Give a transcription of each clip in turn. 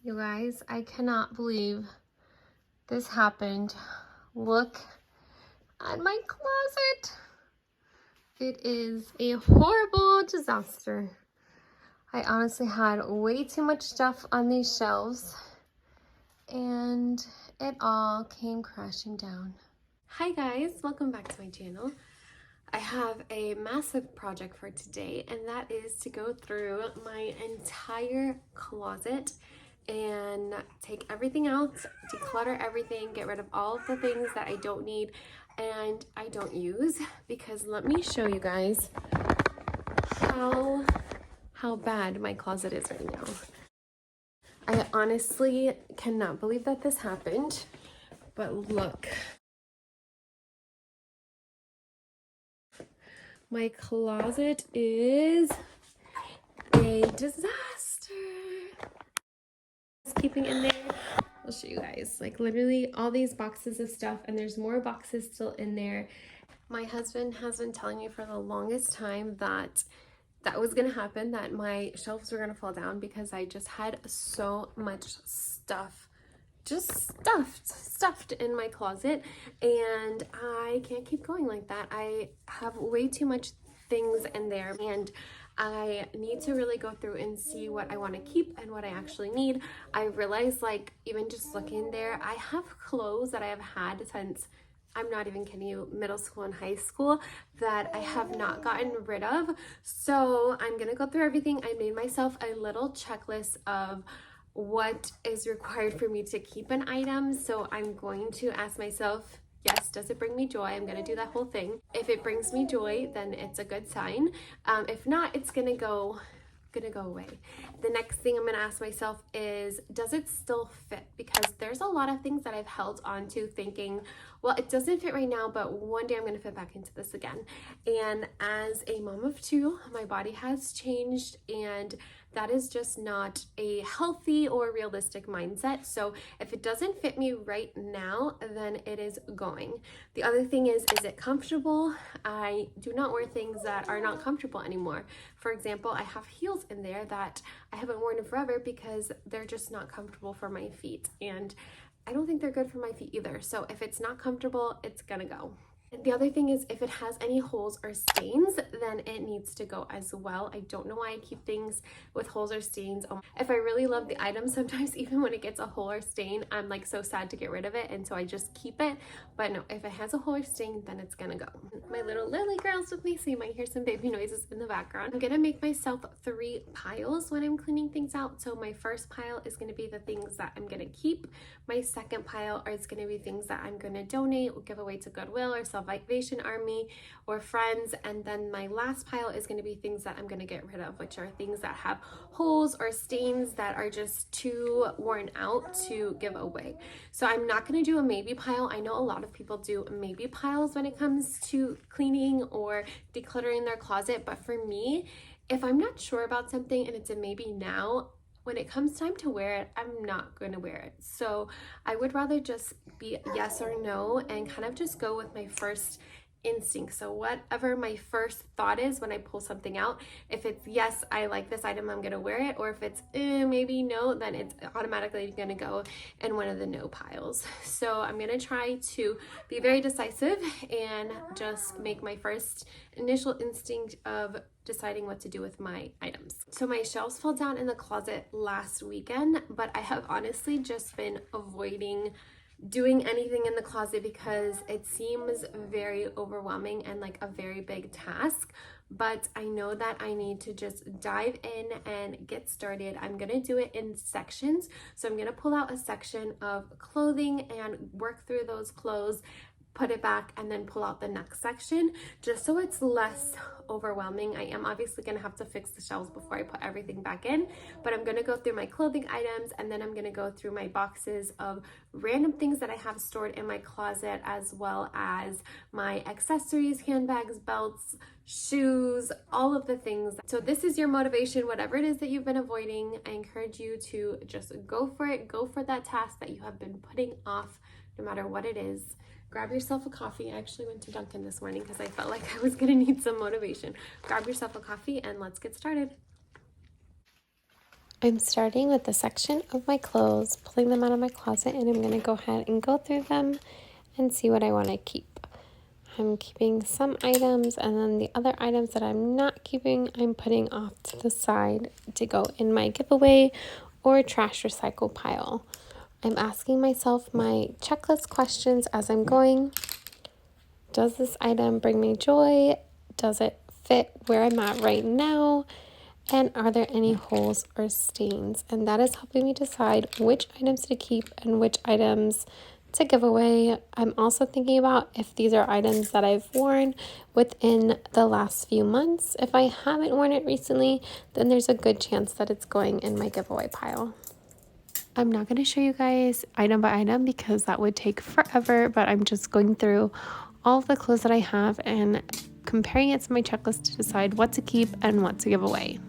You guys, I cannot believe this happened. Look at my closet. It is a horrible disaster. I honestly had way too much stuff on these shelves and it all came crashing down. Hi guys, welcome back to my channel. I have a massive project for today, and that is to go through my entire closet and take everything out, declutter everything, get rid of all of the things that I don't need and I don't use, because let me show you guys how bad my closet is right now. I honestly cannot believe that this happened, but look. My closet is a disaster. Keeping in there, I'll show you guys, like literally all these boxes of stuff, and there's more boxes still in there. My husband has been telling me for the longest time that was gonna happen, that my shelves were gonna fall down, because I just had so much stuff, just stuffed in my closet, and I can't keep going like that. I have way too much things in there, and I need to really go through and see what I want to keep and what I actually need. I realized, like, even just looking there, I have clothes that I have had since, I'm not even kidding you, middle school and high school, that I have not gotten rid of. So I'm gonna go through everything. I made myself a little checklist of what is required for me to keep an item. So I'm going to ask myself, yes, does it bring me joy? I'm gonna do that whole thing. If it brings me joy, then it's a good sign. If not, it's gonna go away. The next thing I'm gonna ask myself is, does it still fit? Because there's a lot of things that I've held on to thinking, well, it doesn't fit right now, but one day I'm gonna fit back into this again. And as a mom of two, my body has changed, and that is just not a healthy or realistic mindset. So if it doesn't fit me right now, then it is going. The other thing is it comfortable? I do not wear things that are not comfortable anymore. For example, I have heels in there that I haven't worn in forever because they're just not comfortable for my feet. And I don't think they're good for my feet either. So if it's not comfortable, it's gonna go. The other thing is, if it has any holes or stains, then it needs to go as well. I don't know why I keep things with holes or stains. If I really love the item, sometimes even when it gets a hole or stain, I'm like so sad to get rid of it, and so I just keep it. But no, if it has a hole or stain, then it's gonna go. My little Lily girl's with me, so you might hear some baby noises in the background. I'm gonna make myself 3 piles when I'm cleaning things out. So my first pile is gonna be the things that I'm gonna keep. My second pile is gonna be things that I'm gonna donate or give away to Goodwill or Salvation Army or friends. And then my last pile is going to be things that I'm going to get rid of, which are things that have holes or stains that are just too worn out to give away. So I'm not going to do a maybe pile. I know a lot of people do maybe piles when it comes to cleaning or decluttering their closet, but for me, if I'm not sure about something and it's a maybe now, when it comes time to wear it, I'm not going to wear it. So I would rather just be yes or no and kind of just go with my first instinct. So whatever my first thought is when I pull something out, if it's yes, I like this item, I'm gonna wear it, or if it's maybe no, then it's automatically gonna go in one of the no piles. So I'm gonna try to be very decisive and just make my first initial instinct of deciding what to do with my items. So my shelves fell down in the closet last weekend, but I have honestly just been avoiding doing anything in the closet because it seems very overwhelming and like a very big task. But I know that I need to just dive in and get started. I'm gonna do it in sections. So I'm gonna pull out a section of clothing and work through those clothes, put it back, and then pull out the next section, just so it's less overwhelming. I am obviously gonna have to fix the shelves before I put everything back in, but I'm gonna go through my clothing items, and then I'm gonna go through my boxes of random things that I have stored in my closet, as well as my accessories, handbags, belts, shoes, all of the things. So this is your motivation, whatever it is that you've been avoiding. I encourage you to just go for it. Go for that task that you have been putting off, no matter what it is. Grab yourself a coffee. I actually went to Dunkin' this morning because I felt like I was gonna need some motivation. Grab yourself a coffee and let's get started. I'm starting with the section of my clothes, pulling them out of my closet, and I'm going to go ahead and go through them and see what I want to keep. I'm keeping some items, and then the other items that I'm not keeping, I'm putting off to the side to go in my giveaway or trash recycle pile. I'm asking myself my checklist questions as I'm going. Does this item bring me joy? Does it fit where I'm at right now? And are there any holes or stains? And that is helping me decide which items to keep and which items to give away. I'm also thinking about if these are items that I've worn within the last few months. If I haven't worn it recently, then there's a good chance that it's going in my giveaway pile. I'm not going to show you guys item by item because that would take forever, but I'm just going through all of the clothes that I have and comparing it to my checklist to decide what to keep and what to give away.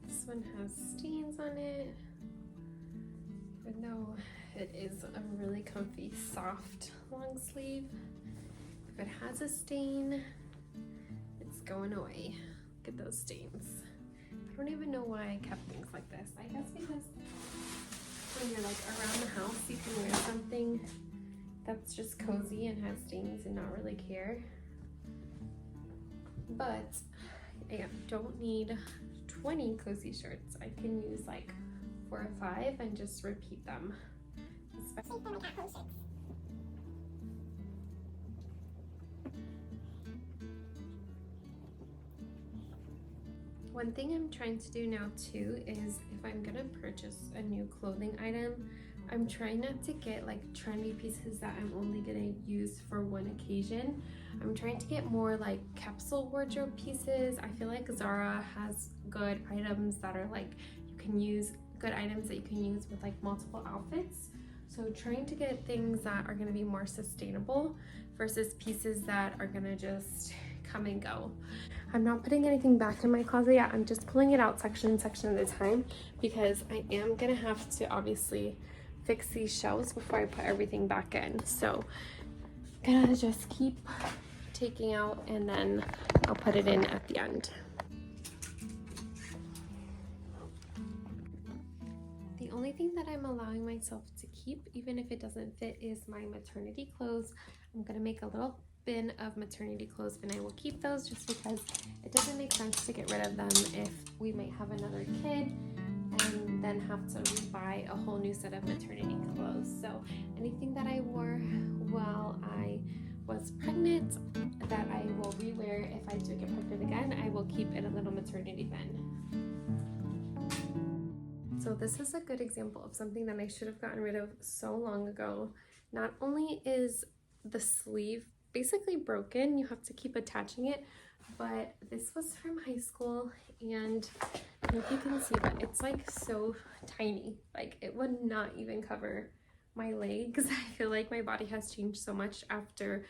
This one has stains on it, even though it is a really comfy, soft long sleeve. If it has a stain, it's going away. Look at those stains. I don't even know why I kept things like this. I guess because when you're like around the house, you can wear something that's just cozy and has stains and not really care. But I don't need 20 cozy shirts. I can use like 4 or 5 and just repeat them. One thing I'm trying to do now too is if I'm gonna purchase a new clothing item, I'm trying not to get like trendy pieces that I'm only gonna use for one occasion. I'm trying to get more like capsule wardrobe pieces. I feel like Zara has good items that are like you can use, good items that you can use with like multiple outfits. So trying to get things that are gonna be more sustainable versus pieces that are gonna just come and go. I'm not putting anything back in my closet yet. I'm just pulling it out section at a time because I am gonna have to obviously fix these shelves before I put everything back in. So I'm gonna just keep taking out and then I'll put it in at the end. The only thing that I'm allowing myself to keep, even if it doesn't fit, is my maternity clothes. I'm gonna make a little bin of maternity clothes and I will keep those just because it doesn't make sense to get rid of them if we might have another kid and then have to buy a whole new set of maternity clothes. So anything that I wore while I was pregnant that I will rewear if I do get pregnant again, I will keep in a little maternity bin. So this is a good example of something that I should have gotten rid of so long ago. Not only is the sleeve basically broken, you have to keep attaching it, but this was from high school and I don't know if you can see, but it's like so tiny, like it would not even cover my legs. I feel like my body has changed so much after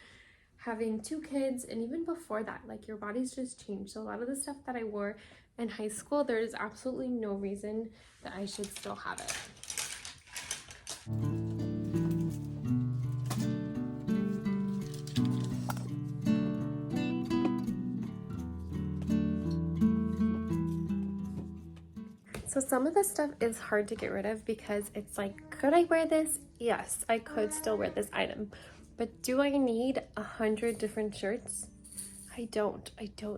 having 2 kids, and even before that, like your body's just changed. So a lot of the stuff that I wore in high school, there's absolutely no reason that I should still have it. So some of the stuff is hard to get rid of because it's like, could I wear this? Yes, I could still wear this item. But do I need 100 different shirts? I don't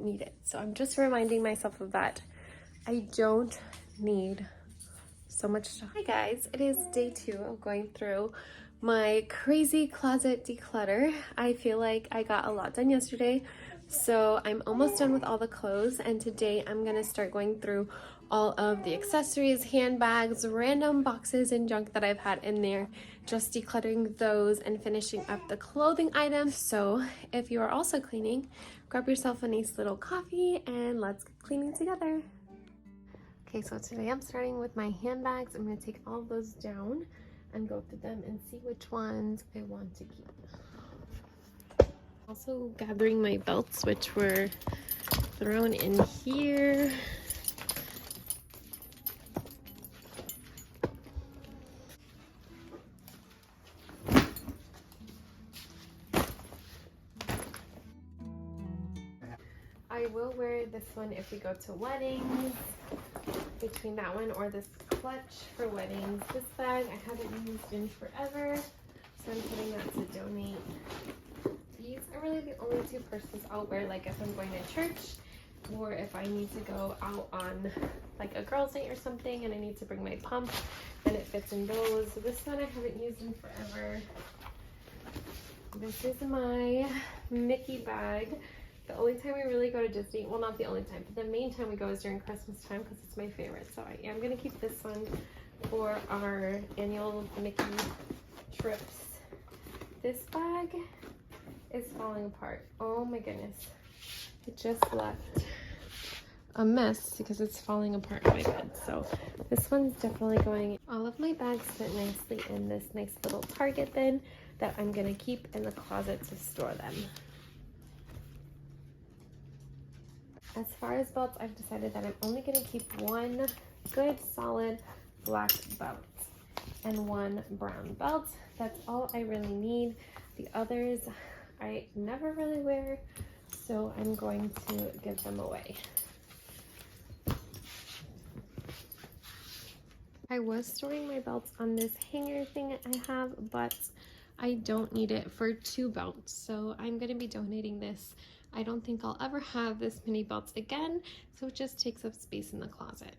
need it. So I'm just reminding myself of that. I don't need so much stuff. Hi guys, it is day 2 of going through my crazy closet declutter. I feel like I got a lot done yesterday, so I'm almost done with all the clothes, and today I'm gonna start going through all of the accessories, handbags, random boxes and junk that I've had in there just decluttering those and finishing up the clothing items. So if you are also cleaning, grab yourself a nice little coffee and let's get cleaning together. Okay, so today I'm starting with my handbags. I'm going to take all of those down and go through them and see which ones I want to keep. Also gathering my belts, which were thrown in here. I will wear this one if we go to weddings, between that one or this clutch for weddings. This bag I haven't used in forever, so I'm putting that to donate. These are really the only two purses I'll wear, like if I'm going to church or if I need to go out on like a girls' night or something and I need to bring my pump, and it fits in those. So this one I haven't used in forever. This is my Mickey bag. The only time we really go to Disney, well, not the only time, but the main time we go is during Christmas time because it's my favorite. So I am going to keep this one for our annual Mickey trips. This bag is falling apart. Oh my goodness. It just left a mess because it's falling apart in my bed. So this one's definitely going. All of my bags fit nicely in this nice little Target bin that I'm going to keep in the closet to store them. As far as belts, I've decided that I'm only going to keep one good solid black belt and one brown belt. That's all I really need. The others I never really wear, so I'm going to give them away. I was storing my belts on this hanger thing I have, but I don't need it for 2 belts, so I'm going to be donating this. I don't think I'll ever have this many belts again, so it just takes up space in the closet.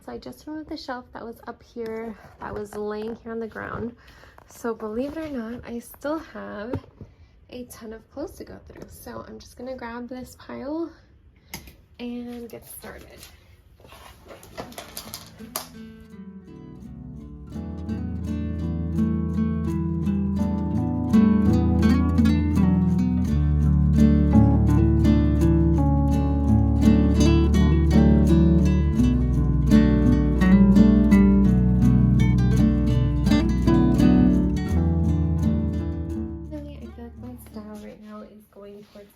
So I just removed the shelf that was up here, that was laying here on the ground. So believe it or not, I still have a ton of clothes to go through. So I'm just gonna grab this pile and get started.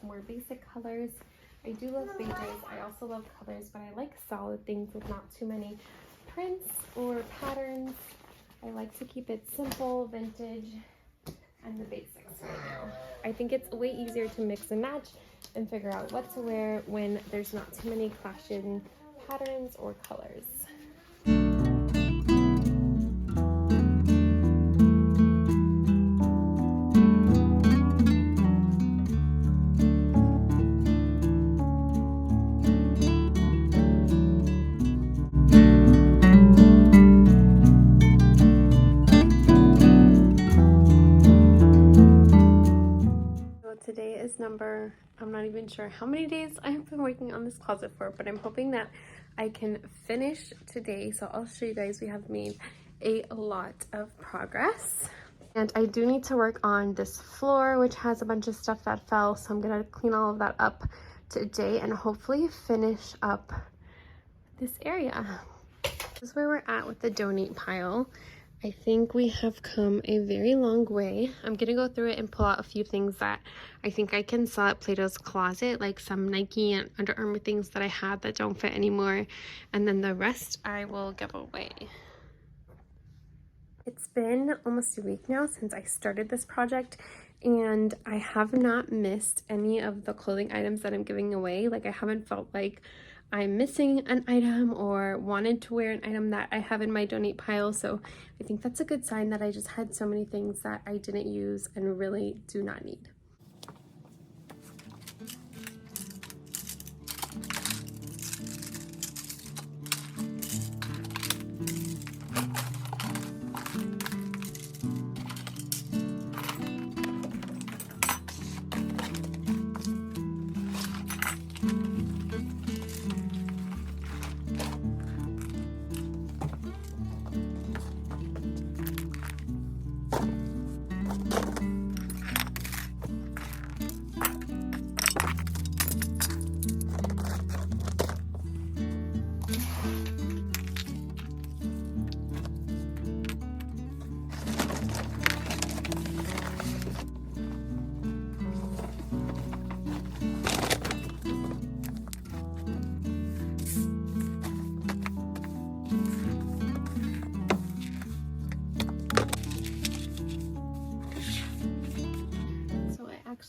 More basic colors. I do love beiges. I also love colors, but I like solid things with not too many prints or patterns. I like to keep it simple, vintage, and the basics right now. I think it's way easier to mix and match and figure out what to wear when there's not too many clashing patterns or colors. Today is number, I'm not even sure how many days I have been working on this closet for, but I'm hoping that I can finish today. So I'll show you guys, we have made a lot of progress. And I do need to work on this floor, which has a bunch of stuff that fell. So I'm gonna clean all of that up today and hopefully finish up this area. This is where we're at with the donate pile. I think we have come a very long way. I'm gonna go through it and pull out a few things that I think I can sell at Plato's Closet, like some Nike and Under Armour things that I had that don't fit anymore, and then the rest I will give away. It's been almost a week now since I started this project, and I have not missed any of the clothing items that I'm giving away. Like, I haven't felt like I'm missing an item or wanted to wear an item that I have in my donate pile. So I think that's a good sign that I just had so many things that I didn't use and really do not need.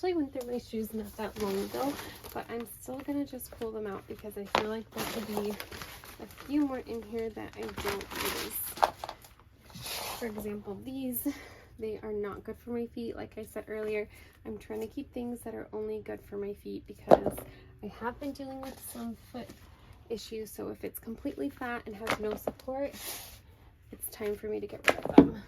actually went through my shoes not that long ago, but I'm still gonna just pull them out because I feel like there could be a few more in here that I don't use. For example, these, they are not good for my feet. Like I said earlier, I'm trying to keep things that are only good for my feet because I have been dealing with some foot issues. So if it's completely flat and has no support, it's time for me to get rid of them.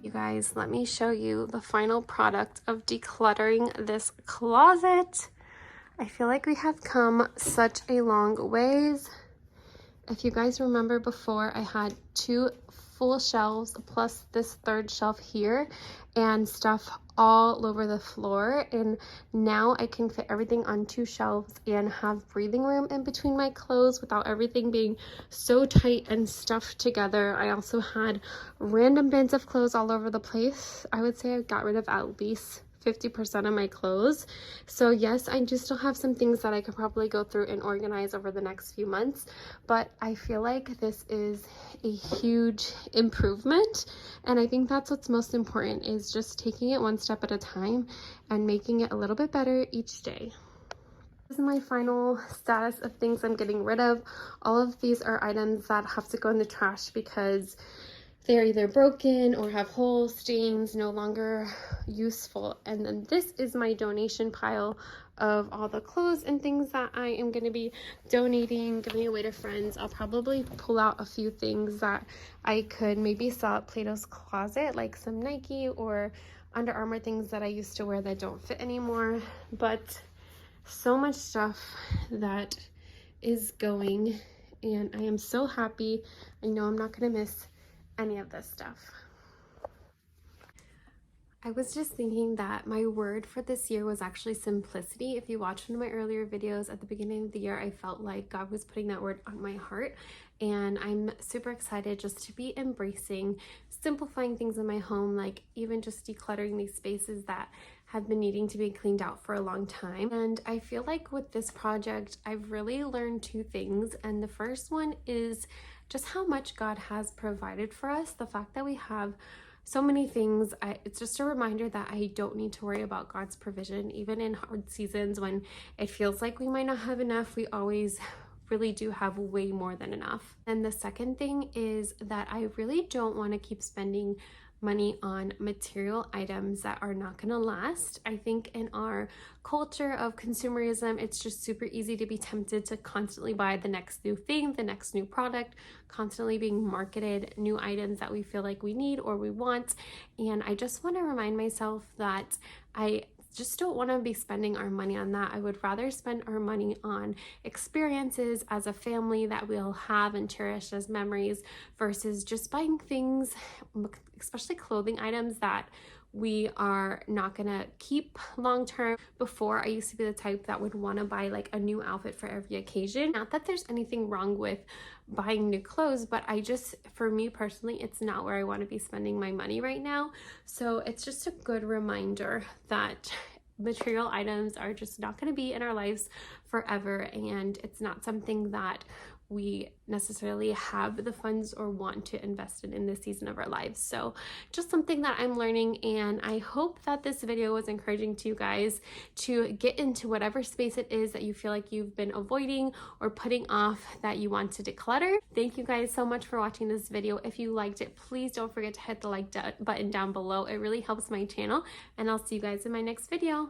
You guys, let me show you the final product of decluttering this closet. I feel like we have come such a long ways. If you guys remember before, I had 2 full shelves plus this 3rd shelf here and stuff all over the floor, and now I can fit everything on 2 shelves and have breathing room in between my clothes without everything being so tight and stuffed together. I also had random bins of clothes all over the place. I would say I got rid of at least 50% of my clothes. So yes, I do still have some things that I could probably go through and organize over the next few months, but I feel like this is a huge improvement, and I think that's what's most important, is just taking it one step at a time and making it a little bit better each day. This is my final status of things I'm getting rid of. All of these are items that have to go in the trash because they're either broken or have holes, stains, no longer useful. And then this is my donation pile of all the clothes and things that I am going to be donating, giving away to friends. I'll probably pull out a few things that I could maybe sell at Plato's Closet, like some Nike or Under Armour things that I used to wear that don't fit anymore. But so much stuff that is going and I am so happy. I know I'm not going to miss any of this stuff. I was just thinking that my word for this year was actually simplicity. If you watched one of my earlier videos at the beginning of the year, I felt like God was putting that word on my heart, and I'm super excited just to be embracing simplifying things in my home, like even just decluttering these spaces that have been needing to be cleaned out for a long time. And I feel like with this project, I've really learned two things. And the first one is just how much God has provided for us. The fact that we have so many things. It's just a reminder that I don't need to worry about God's provision, even in hard seasons when it feels like we might not have enough. We always really do have way more than enough. And the second thing is that I really don't want to keep spending money on material items that are not going to last. I think in our culture of consumerism, it's just super easy to be tempted to constantly buy the next new thing, the next new product, constantly being marketed new items that we feel like we need or we want. And I just want to remind myself that I just don't want to be spending our money on that. I would rather spend our money on experiences as a family that we'll have and cherish as memories versus just buying things, especially clothing items that we are not gonna keep long term. Before, I used to be the type that would want to buy like a new outfit for every occasion. Not that there's anything wrong with buying new clothes, but for me personally, it's not where I want to be spending my money right now. So it's just a good reminder that material items are just not going to be in our lives forever, and it's not something that we necessarily have the funds or want to invest in this season of our lives. So just something that I'm learning, and I hope that this video was encouraging to you guys to get into whatever space it is that you feel like you've been avoiding or putting off that you want to declutter. Thank you guys so much for watching this video. If you liked it, please don't forget to hit the like button down below. It really helps my channel, and I'll see you guys in my next video.